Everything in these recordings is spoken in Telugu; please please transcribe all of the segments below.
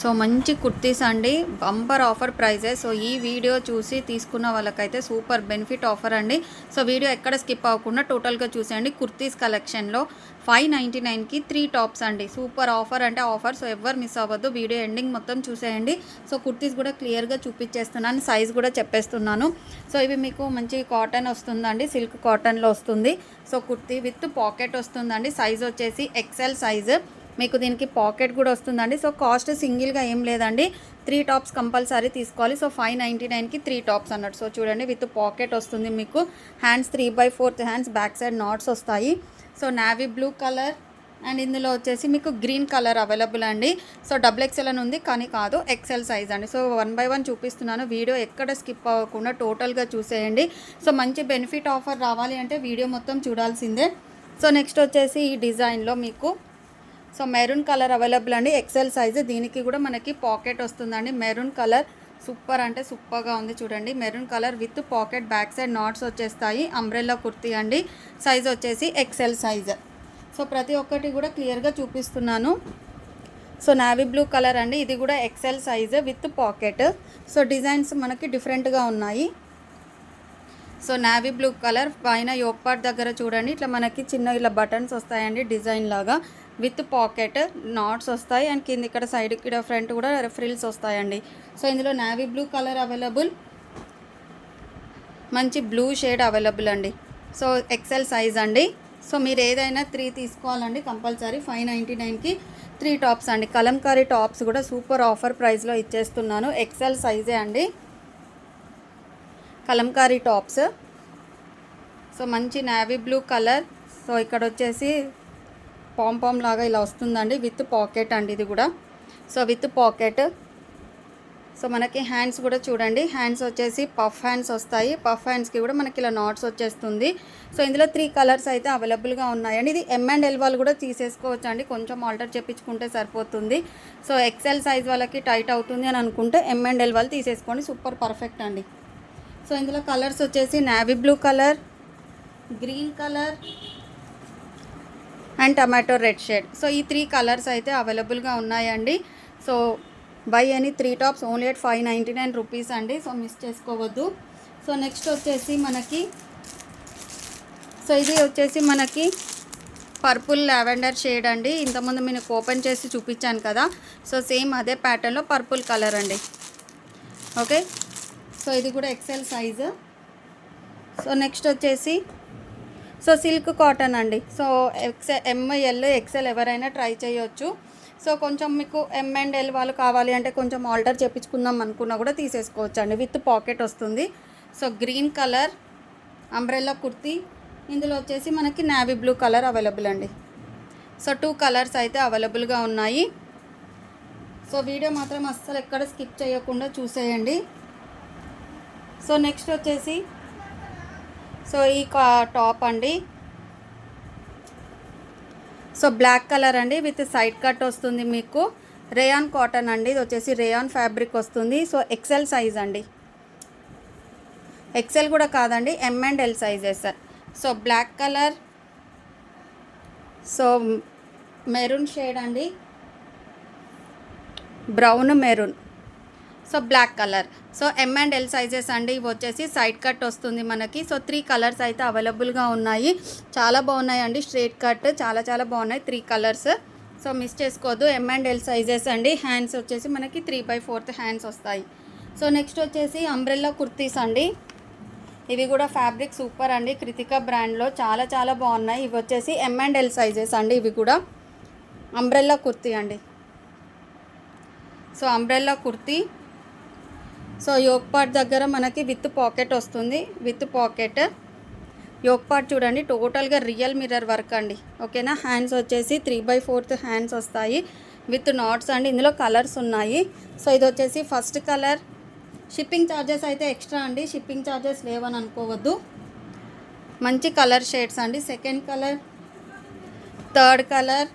సో మంచి కుర్తీస్ అండి, బంపర్ ఆఫర్ ప్రైజెస్. సో ఈ వీడియో చూసి తీసుకున్న వాళ్ళకైతే సూపర్ బెనిఫిట్ ఆఫర్ అండి. సో వీడియో ఎక్కడ స్కిప్ అవ్వకుండా టోటల్గా చూసేయండి. కుర్తీస్ కలెక్షన్లో 599కి 3 టాప్స్ అండి. సూపర్ ఆఫర్ అంటే ఆఫర్. సో ఎవరు మిస్ అవ్వద్దు, వీడియో ఎండింగ్ మొత్తం చూసేయండి. సో కుర్తీస్ కూడా క్లియర్గా చూపించేస్తున్నాను, సైజ్ కూడా చెప్పేస్తున్నాను. సో ఇవి మీకు మంచి కాటన్ వస్తుందండి, సిల్క్ కాటన్లో వస్తుంది. సో కుర్తీ విత్ పాకెట్ వస్తుందండి. సైజ్ వచ్చేసి ఎక్సెల్ సైజు. మీకు దీనికి పాకెట్ కూడా వస్తుందండి. సో కాస్ట్ సింగిల్గా ఏం లేదండి, 3 టాప్స్ కంపల్సరీ తీసుకోవాలి. సో 599కి 3 టాప్స్ అన్నట్టు. సో చూడండి, విత్ పాకెట్ వస్తుంది మీకు. Hands 3/4 hands, back side knots వస్తాయి. So navy blue colour and ఇందులో వచ్చేసి మీకు గ్రీన్ కలర్ అవైలబుల్ అండి. సో XXL అని ఉంది కానీ కాదు, ఎక్సెల్ సైజ్ అండి. సో 1 by 1 చూపిస్తున్నాను, వీడియో ఎక్కడ స్కిప్ అవ్వకుండా టోటల్గా చూసేయండి. సో మంచి బెనిఫిట్ ఆఫర్ రావాలి అంటే వీడియో మొత్తం చూడాల్సిందే. సో నెక్స్ట్ వచ్చేసి ఈ డిజైన్లో మీకు సో మెరూన్ కలర్ అవైలబుల్ అండి, ఎక్సెల్ సైజు. దీనికి కూడా మనకి పాకెట్ వస్తుందండి. మెరూన్ కలర్ సూపర్ అంటే సూపర్గా ఉంది చూడండి. Maroon colour with pocket, back side knots వచ్చేస్తాయి. అంబ్రెల్లా కుర్తీ అండి, సైజ్ వచ్చేసి ఎక్సెల్ సైజ్. సో ప్రతి ఒక్కటి కూడా క్లియర్గా చూపిస్తున్నాను. సో నావీ బ్లూ కలర్ అండి, ఇది కూడా XL size with pocket. So designs మనకి డిఫరెంట్గా ఉన్నాయి. సో నావీ బ్లూ కలర్ పైన యోక్ పార్ట్ దగ్గర చూడండి, ఇట్లా మనకి చిన్న ఇలా బటన్స్ వస్తాయండి డిజైన్ లాగా, విత్ పాకెట్ నాట్స్ వస్తాయి. అండ్ కింద ఇక్కడ సైడ్ ఇక్కడ ఫ్రంట్ కూడా ఫ్రిల్స్ వస్తాయండి. సో ఇందులో నావీ బ్లూ కలర్ అవైలబుల్, మంచి బ్లూ షేడ్ అవైలబుల్ అండి. సో ఎక్సెల్ సైజ్ అండి. సో మీరు ఏదైనా 3 తీసుకోవాలండి కంపల్సరీ. 599కి 3 టాప్స్ అండి. కలంకారీ టాప్స్ కూడా సూపర్ ఆఫర్ ప్రైస్లో ఇచ్చేస్తున్నాను, ఎక్సెల్ సైజే అండి కలంకారీ టాప్స్. సో మంచి నావీ బ్లూ కలర్. సో ఇక్కడ వచ్చేసి పాంపామ్ లాగా ఇలా వస్తుందండి, విత్ పాకెట్ అండి ఇది కూడా. So with pocket. సో మనకి హ్యాండ్స్ కూడా చూడండి, హ్యాండ్స్ వచ్చేసి పఫ్ హ్యాండ్స్ వస్తాయి. పఫ్ హ్యాండ్స్కి కూడా మనకి ఇలా నాట్స్ వచ్చేస్తుంది. సో ఇందులో 3 కలర్స్ అయితే అవైలబుల్గా ఉన్నాయండి. ఇది M&L వాళ్ళు కూడా తీసేసుకోవచ్చు అండి, కొంచెం ఆల్టర్ చేయించుకుంటే సరిపోతుంది. సో ఎక్సెల్ సైజ్ వాళ్ళకి టైట్ అవుతుంది అని అనుకుంటే M&L వాళ్ళు తీసేసుకోండి, సూపర్ పర్ఫెక్ట్ అండి. సో ఇందులో కలర్స్ వచ్చేసి navy blue colour, green colour and tomato red shade. So ఈ 3 కలర్స్ అయితే అవైలబుల్గా ఉన్నాయండి. So by any 3 tops only at 599 rupees అండి. సో మిస్ చేసుకోవద్దు. సో నెక్స్ట్ వచ్చేసి మనకి సో ఇది వచ్చేసి మనకి పర్పుల్ లావెండర్ షేడ్ అండి. ఇంతకుముందు మీకు ఓపెన్ చేసి చూపించాను కదా, సో సేమ్ అదే ప్యాటర్న్లో పర్పుల్ కలర్ అండి. ఓకే, సో ఇది కూడా ఎక్సెల్ సైజు. సో నెక్స్ట్ వచ్చేసి సో సిల్క్ కాటన్ అండి. సో ML XL ఎవరైనా ట్రై చేయొచ్చు. సో కొంచెం మీకు M&L వాళ్ళు కావాలి అంటే కొంచెం ఆల్టర్ చేయించుకుందాం అనుకున్నా కూడా తీసేసుకోవచ్చు అండి, విత్ పాకెట్ వస్తుంది. So green colour umbrella kurti. ఇందులో వచ్చేసి మనకి నావీ బ్లూ కలర్ అవైలబుల్ అండి. సో 2 కలర్స్ అయితే అవైలబుల్గా ఉన్నాయి. సో వీడియో మాత్రం అస్సలు ఎక్కడ స్కిప్ చేయకుండా చూసేయండి. సో నెక్స్ట్ వచ్చేసి సో ఈ టాప్ అండి. సో బ్లాక్ కలర్ అండి, విత్ సైడ్ కట్ వస్తుంది మీకు. రేయాన్ కాటన్ అండి, ఇది వచ్చేసి రేయాన్ ఫ్యాబ్రిక్ వస్తుంది. సో ఎక్సెల్ సైజ్ అండి, ఎక్సెల్ కూడా కాదండి, M&L సైజెస్. So black colour, so maroon shade అండి, brown maroon, so black colour. So M&L sizes అండి. ఇవి వచ్చేసి సైడ్ కట్ వస్తుంది మనకి. సో 3 కలర్స్ అయితే అవైలబుల్గా ఉన్నాయి, చాలా బాగున్నాయి అండి. స్ట్రేట్ కట్ చాలా చాలా బాగున్నాయి, 3 కలర్స్. సో మిస్ చేసుకోవద్దు, M&L సైజెస్ అండి. హ్యాండ్స్ వచ్చేసి మనకి 3/4 హ్యాండ్స్ వస్తాయి. సో నెక్స్ట్ వచ్చేసి అంబ్రెల్లా కుర్తీస్ అండి. ఇవి కూడా ఫ్యాబ్రిక్ సూపర్ అండి, కృతికా బ్రాండ్లో చాలా చాలా బాగున్నాయి. ఇవి వచ్చేసి M&L సైజెస్ అండి. ఇవి కూడా అంబ్రెల్లా కుర్తీ అండి. So umbrella kurti. So yoke part దగ్గర మనకి విత్ పాకెట్ వస్తుంది, విత్ పాకెట్. యోక్ పార్ట్ చూడండి, టోటల్గా రియల్ మిర్రర్ వర్క్ అండి. ఓకేనా. హ్యాండ్స్ వచ్చేసి 3/4 హ్యాండ్స్ వస్తాయి, విత్ నాట్స్ అండి. ఇందులో కలర్స్ ఉన్నాయి. సో ఇది వచ్చేసి ఫస్ట్ కలర్. షిప్పింగ్ ఛార్జెస్ అయితే ఎక్స్ట్రా అండి, షిప్పింగ్ ఛార్జెస్ లేవని అనుకోవద్దు. మంచి కలర్ షేడ్స్ అండి. Second colour, third colour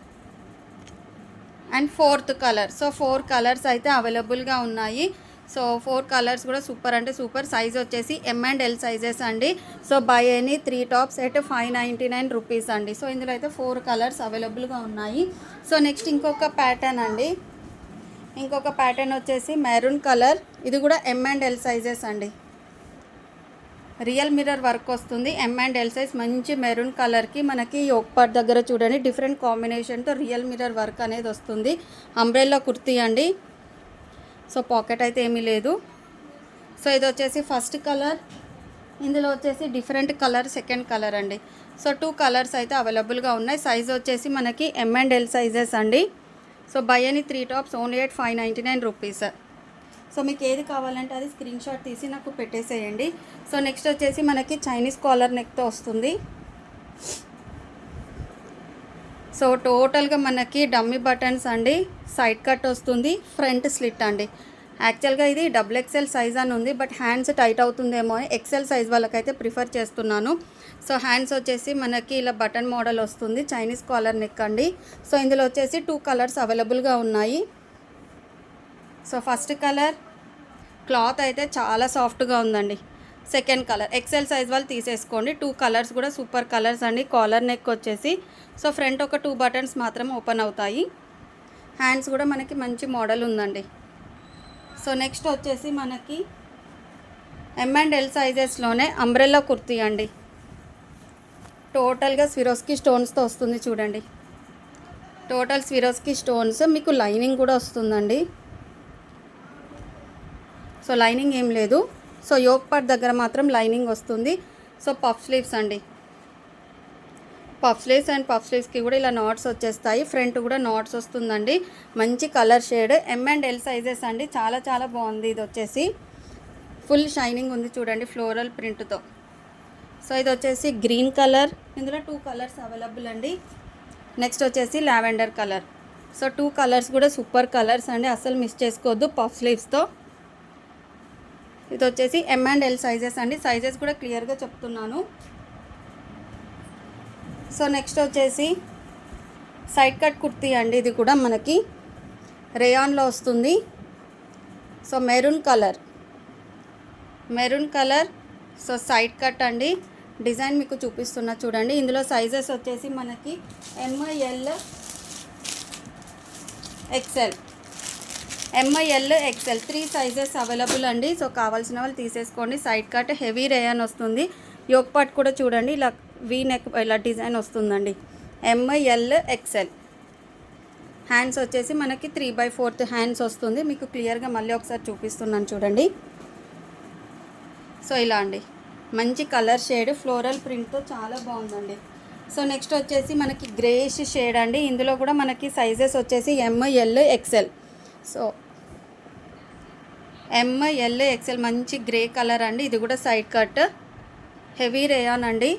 and fourth colour. So 4 colours అయితే అవైలబుల్గా ఉన్నాయి. సో 4 కలర్స్ కూడా సూపర్ అంటే సూపర్. సైజ్ వచ్చేసి M&L సైజెస్ అండి. So by any 3 tops at 599 rupees అండి. సో ఇందులో అయితే 4 కలర్స్ అవైలబుల్గా ఉన్నాయి. సో నెక్స్ట్ ఇంకొక ప్యాటర్న్ అండి. ఇంకొక ప్యాటర్న్ వచ్చేసి మెరూన్ కలర్, ఇది కూడా M&L సైజెస్ అండి. రియల్ మిర్రర్ వర్క్ వస్తుంది, M&L సైజ్. మంచి మెరూన్ కలర్కి మనకి యోక్ పార్ట్ దగ్గర చూడండి డిఫరెంట్ కాంబినేషన్తో రియల్ మిర్రర్ వర్క్ అనేది వస్తుంది. అంబ్రెల్లా కుర్తీ అండి. సో పాకెట్ అయితే ఏమీ లేదు. సో ఇది వచ్చేసి ఫస్ట్ కలర్, ఇందులో వచ్చేసి డిఫరెంట్ కలర్ సెకండ్ కలర్ అండి. సో 2 కలర్స్ అయితే అవైలబుల్గా ఉన్నాయి. సైజ్ వచ్చేసి మనకి M&L సైజెస్ అండి. సో బై అని 3 tops only at 599 rupees. So మీకు ఏది కావాలంటే అది స్క్రీన్ షాట్ తీసి నాకు పెట్టేసేయండి. సో నెక్స్ట్ వచ్చేసి మనకి చైనీస్ కాలర్ నెక్తో వస్తుంది. సో టోటల్గా మనకి డమ్మీ బటన్స్ అండి, సైడ్ కట్ వస్తుంది, ఫ్రంట్ స్లిట్ అండి. యాక్చువల్గా ఇది XXL సైజ్ అని ఉంది, బట్ హ్యాండ్స్ టైట్ అవుతుందేమో అని XL సైజ్ వాళ్ళకైతే ప్రిఫర్ చేస్తున్నాను. సో హ్యాండ్స్ వచ్చేసి మనకి ఇలా బటన్ మోడల్ వస్తుంది, చైనీస్ కాలర్ నెక్ అండి. సో ఇందులో వచ్చేసి 2 కలర్స్ అవైలబుల్గా ఉన్నాయి. సో ఫస్ట్ కలర్ క్లాత్ అయితే చాలా సాఫ్ట్గా ఉందండి. సెకండ్ కలర్ XL సైజ్ వాళ్ళు తీసేసుకోండి. 2 కలర్స్ కూడా సూపర్ కలర్స్ అండి. కాలర్ నెక్ వచ్చేసి సో ఫ్రంట్ ఒక 2 బటన్స్ మాత్రం ఓపెన్ అవుతాయి. హ్యాండ్స్ కూడా మనకి మంచి మోడల్ ఉందండి. సో నెక్స్ట్ వచ్చేసి మనకి M&L సైజెస్లోనే అంబ్రెల్లా కుర్తీ అండి. టోటల్గా స్విరోస్కి స్టోన్స్తో వస్తుంది చూడండి. టోటల్ స్విరోస్కి స్టోన్స్, మీకు లైనింగ్ కూడా వస్తుందండి. సో లైనింగ్ ఏం లేదు. సో యోక్ పార్ట్ దగ్గర మాత్రం లైనింగ్ వస్తుంది. సో పఫ్ స్లీవ్స్ అండి. పఫ్ స్లీవ్స్ అండ్ పఫ్ స్లీవ్స్కి కూడా ఇలా నాట్స్ వచ్చేస్తాయి. ఫ్రంట్ కూడా నాట్స్ వస్తుందండి. మంచి కలర్ షేడ్, M&L సైజెస్ అండి. చాలా చాలా బాగుంది. ఇది వచ్చేసి ఫుల్ షైనింగ్ ఉంది చూడండి ఫ్లోరల్ ప్రింట్తో. సో ఇది వచ్చేసి గ్రీన్ కలర్, ఇందులో 2 కలర్స్ అవైలబుల్ అండి. నెక్స్ట్ వచ్చేసి లావెండర్ కలర్. సో 2 కలర్స్ కూడా సూపర్ కలర్స్ అండి, అస్సలు మిస్ చేసుకోవద్దు పఫ్ స్లీవ్స్తో. ఇది వచ్చేసి M&L సైజెస్ అండి. సైజెస్ కూడా క్లియర్గా చెప్తున్నాను. సో నెక్స్ట్ వచ్చేసి సైడ్ కట్ కుర్తీ అండి. ఇది కూడా మనకి రేయాన్లో వస్తుంది. So maroon colour. So side cut అండి. డిజైన్ మీకు చూపిస్తున్నా చూడండి. ఇందులో సైజెస్ వచ్చేసి మనకి ML XL 3 సైజెస్ అవైలబుల్ అండి. సో కావాల్సిన వాళ్ళు తీసేసుకోండి. సైడ్ కట్ హెవీ రేయాన్ వస్తుంది. యోక్ పార్ట్ కూడా చూడండి ఇలా వీ నెక్ ఇలా డిజైన్ వస్తుందండి. ML XL. హ్యాండ్స్ వచ్చేసి మనకి 3/4 హ్యాండ్స్ వస్తుంది. మీకు క్లియర్గా మళ్ళీ ఒకసారి చూపిస్తున్నాను చూడండి. సో ఇలా అండి, మంచి కలర్ షేడ్ ఫ్లోరల్ ప్రింట్తో చాలా బాగుందండి. సో నెక్స్ట్ వచ్చేసి మనకి గ్రేష్ షేడ్ అండి. ఇందులో కూడా మనకి సైజెస్ వచ్చేసి ML XL. So ML XL మంచి గ్రే కలర్ అండి. ఇది కూడా సైడ్ కట్ హెవీ రేయాన్ అండి.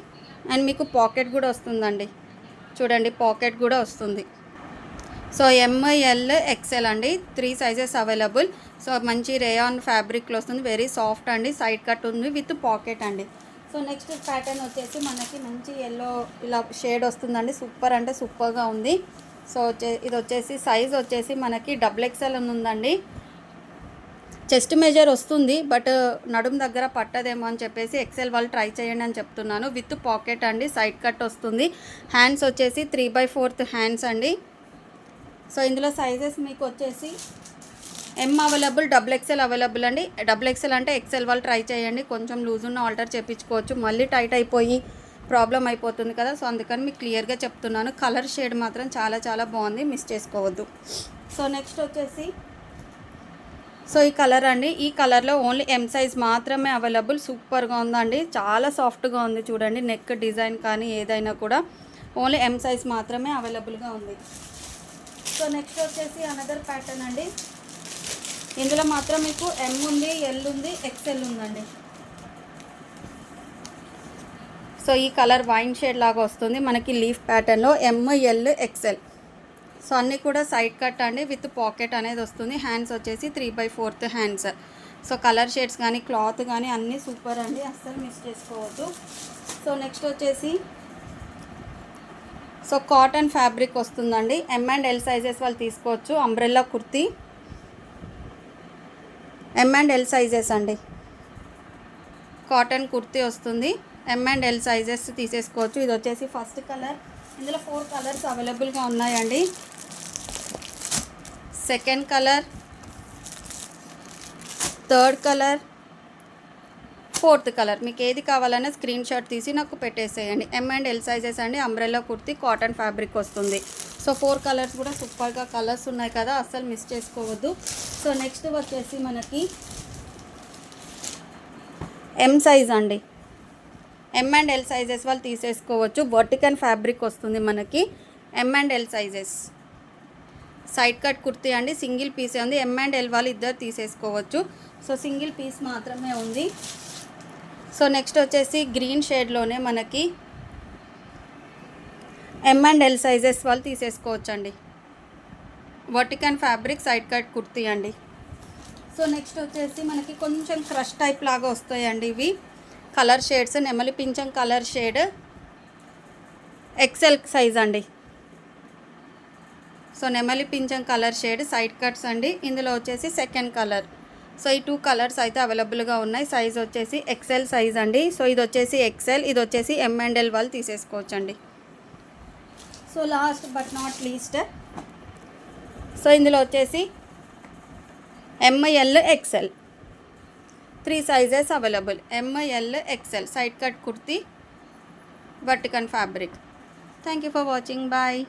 అండ్ మీకు పాకెట్ కూడా వస్తుందండి చూడండి, పాకెట్ కూడా వస్తుంది. సో ML XL అండి. 3 సైజెస్ అవైలబుల్. సో మంచి రేయాన్ ఫ్యాబ్రిక్లో వస్తుంది, వెరీ సాఫ్ట్ అండి. సైడ్ కట్ ఉంది విత్ పాకెట్ అండి. సో నెక్స్ట్ ప్యాటర్న్ వచ్చేసి మనకి మంచి ఎల్లో ఇలా షేడ్ వస్తుందండి. సూపర్ అంటే సూపర్గా ఉంది. సో ఇది వచ్చేసి సైజ్ వచ్చేసి మనకి XXL ఉందండి. చెస్ట్ మెజర్ వస్తుంది, బట్ నడుము దగ్గర పట్టదేమో అని చెప్పేసి XL వాళ్ళు ట్రై చేయండి అని చెప్తున్నాను. విత్ పాకెట్ అండి, సైడ్ కట్ వస్తుంది. హ్యాండ్స్ వచ్చేసి 3/4 హ్యాండ్స్ అండి. సో ఇందులో సైజెస్ మీకు వచ్చేసి M అవైలబుల్, XXL అవైలబుల్ అండి. XXL అంటే XL వాళ్ళు ట్రై చేయండి. కొంచెం లూజ్ ఉన్న ఆల్టర్ చేయించుకోవచ్చు, మళ్ళీ టైట్ అయిపోయి ప్రాబ్లం అయిపోతుంది కదా. సో అందుకని మీకు క్లియర్గా చెప్తున్నాను. కలర్ షేడ్ మాత్రం చాలా చాలా బాగుంది, మిస్ చేసుకోవద్దు. సో నెక్స్ట్ వచ్చేసి సో ఈ కలర్ అండి. ఈ కలర్లో ఓన్లీ M సైజ్ మాత్రమే అవైలబుల్. సూపర్గా ఉందండి, చాలా సాఫ్ట్గా ఉంది చూడండి. నెక్ డిజైన్ కానీ ఏదైనా కూడా ఓన్లీ M సైజ్ మాత్రమే అవైలబుల్గా ఉంది. సో నెక్స్ట్ వచ్చేసి అనదర్ ప్యాటర్న్ అండి. ఇందులో మాత్రం మీకు M ఉంది, L ఉంది, XL ఉందండి. సో ఈ కలర్ వైన్ షేడ్ లాగా వస్తుంది మనకి లీఫ్ ప్యాటర్న్లో. ML XL. సో అన్నీ కూడా సైడ్ కట్ అండి విత్ పాకెట్ అనేది వస్తుంది. హ్యాండ్స్ వచ్చేసి 3/4 హ్యాండ్స్. సో కలర్ షేడ్స్ కానీ క్లాత్ కానీ అన్నీ సూపర్ అండి, అస్సలు మిస్ చేసుకోవద్దు. సో నెక్స్ట్ వచ్చేసి సో కాటన్ ఫ్యాబ్రిక్ వస్తుందండి. M&L సైజెస్ వాళ్ళు తీసుకోవచ్చు. అంబ్రెల్లా కుర్తీ M&L సైజెస్ అండి. కాటన్ కుర్తీ వస్తుంది. M&L సైజెస్ తీసేసుకోవచ్చు. ఇది వచ్చేసి ఫస్ట్ కలర్. ఇందులో 4 కలర్స్ అవైలబుల్గా ఉన్నాయండి. Second colour, third colour, fourth colour. మీకు ఏది కావాలన్నా స్క్రీన్ షాట్ తీసి నాకు పెట్టేసేయండి. ఎమ్ అండ్ ఎల్ సైజెస్ అండి. అంబ్రెల్లా కుర్తీ, కాటన్ ఫ్యాబ్రిక్ వస్తుంది. సో 4 కలర్స్ కూడా సూపర్గా కలర్స్ ఉన్నాయి కదా, అస్సలు మిస్ చేసుకోవద్దు. సో నెక్స్ట్ వచ్చేసి మనకి ఎమ్ సైజ్ అండి. ఎమ్ అండ్ ఎల్ సైజెస్ వాళ్ళు తీసేసుకోవచ్చు. వర్టికల్ ఫ్యాబ్రిక్ వస్తుంది మనకి. M and L sizes side cut kurti అండి. సింగిల్ పీసే ఉంది. ఎమ్ అండ్ ఎల్ వాళ్ళు ఇద్దరు తీసేసుకోవచ్చు. సో సింగిల్ పీస్ మాత్రమే ఉంది. సో నెక్స్ట్ వచ్చేసి గ్రీన్ షేడ్లోనే మనకి ఎమ్ అండ్ ఎల్ సైజెస్ వాళ్ళు తీసేసుకోవచ్చు అండి. Vertical fabric side cut kurti అండి. సో నెక్స్ట్ వచ్చేసి మనకి కొంచెం క్రష్ టైప్ లాగా వస్తాయండి ఇవి. కలర్ షేడ్స్ నెమలి పింఛం కలర్ షేడ్, ఎక్సెల్ సైజ్ అండి. సో నెమలి పింఛం కలర్ షేడ్ సైడ్ కట్స్ అండి. ఇందులో వచ్చేసి సెకండ్ కలర్. సో ఈ 2 కలర్స్ అయితే అవైలబుల్గా ఉన్నాయి. సైజ్ వచ్చేసి ఎక్సెల్ సైజ్ అండి. సో ఇది వచ్చేసి ఎక్సెల్, ఇది వచ్చేసి ఎమ్ అండ్ ఎల్ వాళ్ళు తీసేసుకోవచ్చండి. So last but not least, so ఇందులో వచ్చేసి M L, XL 3 sizes available. M L, XL side cut kurti, vertical fabric. Thank you for watching. Bye.